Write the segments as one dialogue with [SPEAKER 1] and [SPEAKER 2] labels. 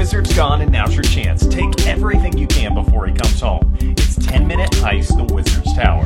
[SPEAKER 1] wizard's gone and now's your chance. Take everything you can before he comes home. It's 10-minute Heist, the Wizard's Tower.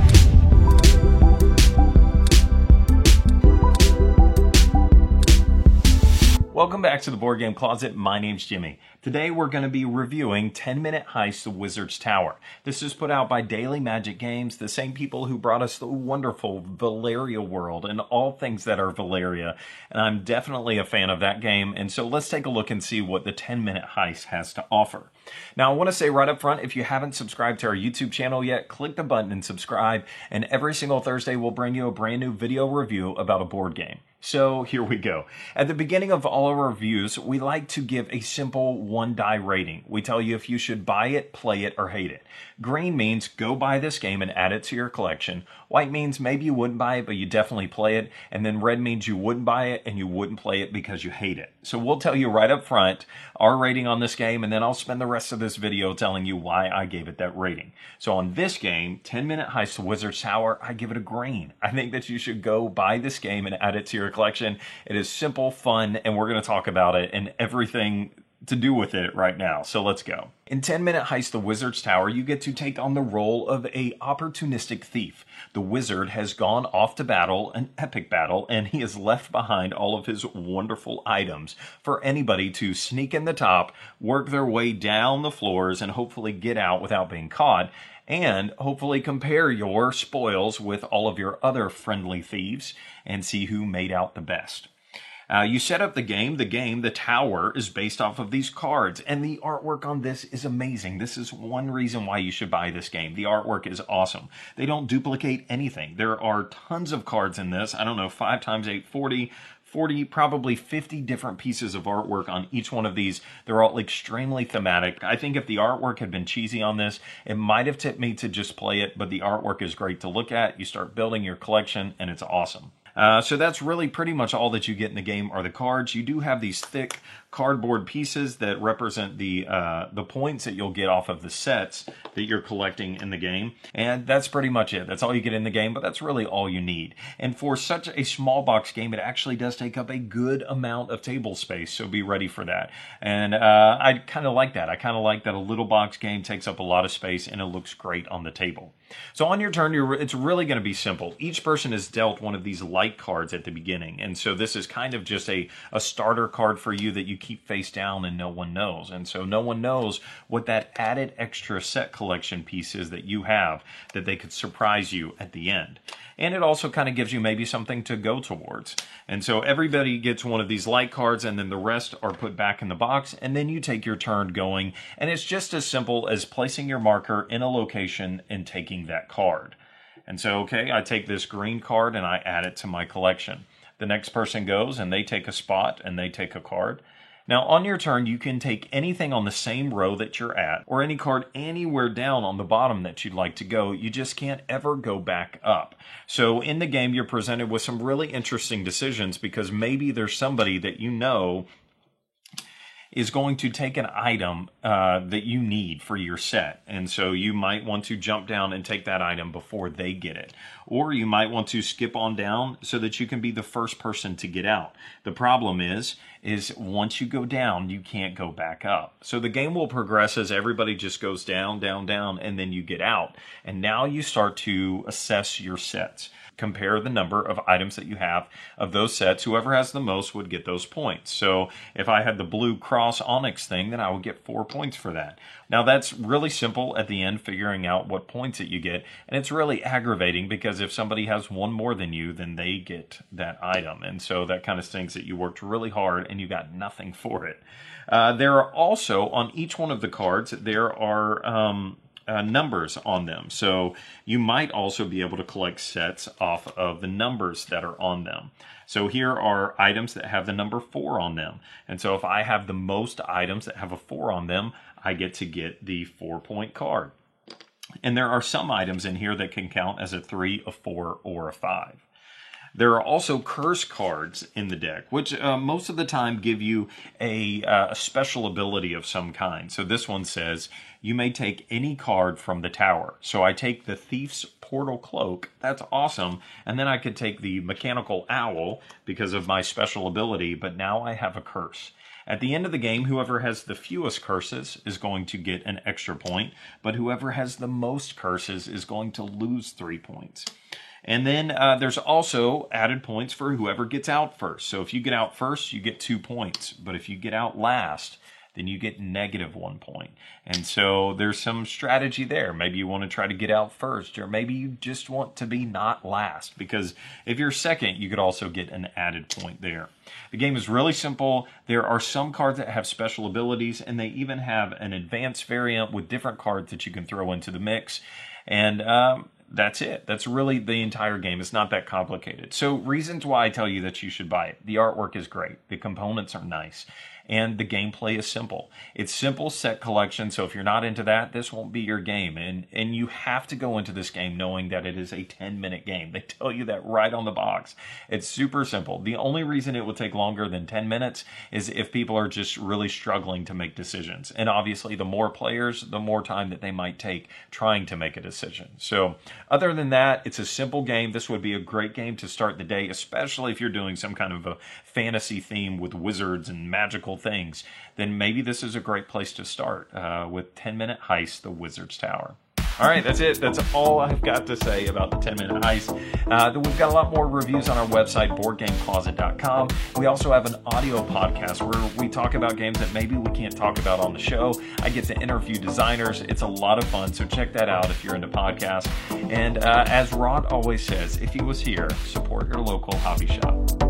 [SPEAKER 1] Welcome back to the Board Game Closet. My name's Jimmy. Today we're going to be reviewing 10-Minute Heist, the Wizard's Tower. This is put out by Daily Magic Games, the same people who brought us the wonderful Valeria world and all things that are Valeria. And I'm definitely a fan of that game. And so let's take a look and see what the 10-Minute Heist has to offer. Now, I want to say right up front, if you haven't subscribed to our YouTube channel yet, click the button and subscribe. And every single Thursday, we'll bring you a brand new video review about a board game. So here we go. At the beginning of all our reviews, we like to give a simple one-die rating. We tell you if you should buy it, play it, or hate it. Green means go buy this game and add it to your collection. White means maybe you wouldn't buy it, but you definitely play it. And then red means you wouldn't buy it and you wouldn't play it because you hate it. So we'll tell you right up front our rating on this game, and then I'll spend the rest of this video telling you why I gave it that rating. So on this game, 10-Minute Heist, the Wizard's Tower, I give it a green. I think that you should go buy this game and add it to your collection. It is simple, fun, and we're going to talk about it and everything to do with it right now. So let's go. In 10-Minute Heist, the Wizard's Tower, you get to take on the role of an opportunistic thief. The wizard has gone off to battle, an epic battle, and he has left behind all of his wonderful items for anybody to sneak in the top, work their way down the floors, and hopefully get out without being caught, and hopefully compare your spoils with all of your other friendly thieves and see who made out the best. You set up the game. The tower, is based off of these cards, and the artwork on this is amazing. This is one reason why you should buy this game. The artwork is awesome. They don't duplicate anything. There are tons of cards in this. I don't know, 5 times 8, 40, probably 50 different pieces of artwork on each one of these. They're all extremely thematic. I think if the artwork had been cheesy on this, it might have tipped me to just play it, but the artwork is great to look at. You start building your collection, and it's awesome. So that's really pretty much all that you get in the game are the cards. You do have these thick cardboard pieces that represent the points that you'll get off of the sets that you're collecting in the game. And that's pretty much it. That's all you get in the game, but that's really all you need. And for such a small box game, it actually does take up a good amount of table space, so be ready for that. And I kind of like that. I kind of like that a little box game takes up a lot of space and it looks great on the table. So on your turn, it's really going to be simple. Each person is dealt one of these light cards at the beginning, and so this is kind of just a starter card for you that you keep face down and no one knows. And so no one knows what that added extra set collection piece is that you have that they could surprise you at the end. And it also kind of gives you maybe something to go towards. And so everybody gets one of these light cards, and then the rest are put back in the box, and then you take your turn going. And it's just as simple as placing your marker in a location and taking that card. And so, okay, I take this green card and I add it to my collection. The next person goes and they take a spot and they take a card. Now, on your turn, you can take anything on the same row that you're at, or any card anywhere down on the bottom that you'd like to go. You just can't ever go back up. So in the game, you're presented with some really interesting decisions because maybe there's somebody that you know is going to take an item that you need for your set. And so you might want to jump down and take that item before they get it. Or you might want to skip on down so that you can be the first person to get out. The problem is once you go down, you can't go back up. So the game will progress as everybody just goes down, down, down, and then you get out. And now you start to assess your sets. Compare the number of items that you have of those sets. Whoever has the most would get those points. So if I had the blue cross onyx thing, then I would get 4 points for that. Now that's really simple at the end, figuring out what points that you get. And it's really aggravating because if somebody has one more than you, then they get that item. And so that kind of stinks that you worked really hard and you got nothing for it. There are also, on each one of the cards, there are numbers on them. So you might also be able to collect sets off of the numbers that are on them. So here are items that have the number 4 on them. And so if I have the most items that have a 4 on them, I get to get the 4-point card. And there are some items in here that can count as a 3, a 4, or a 5. There are also curse cards in the deck, which most of the time give you a special ability of some kind. So this one says, you may take any card from the tower. So I take the Thief's Portal Cloak. That's awesome. And then I could take the Mechanical Owl because of my special ability, but now I have a curse. At the end of the game, whoever has the fewest curses is going to get an extra point, but whoever has the most curses is going to lose 3 points. And then there's also added points for whoever gets out first. So if you get out first, you get 2 points. But if you get out last, then you get -1 point. And so there's some strategy there. Maybe you want to try to get out first, or maybe you just want to be not last, because if you're second, you could also get an added point there. The game is really simple. There are some cards that have special abilities, and they even have an advanced variant with different cards that you can throw into the mix. And that's it. That's really the entire game. It's not that complicated. So reasons why I tell you that you should buy it. The artwork is great. The components are nice. And the gameplay is simple. It's simple set collection, so if you're not into that, this won't be your game. And you have to go into this game knowing that it is a 10-minute game. They tell you that right on the box. It's super simple. The only reason it will take longer than 10 minutes is if people are just really struggling to make decisions. And obviously, the more players, the more time that they might take trying to make a decision. So other than that, it's a simple game. This would be a great game to start the day, especially if you're doing some kind of a fantasy theme with wizards and magical things. Then maybe this is a great place to start with 10-Minute Heist, the Wizard's Tower. All right, that's it. That's all I've got to say about the 10-Minute Heist. We've got a lot more reviews on our website, BoardGameCloset.com. We also have an audio podcast where we talk about games that maybe we can't talk about on the show. I get to interview designers. It's a lot of fun, so check that out if you're into podcasts. And as Rod always says, if he was here, support your local hobby shop.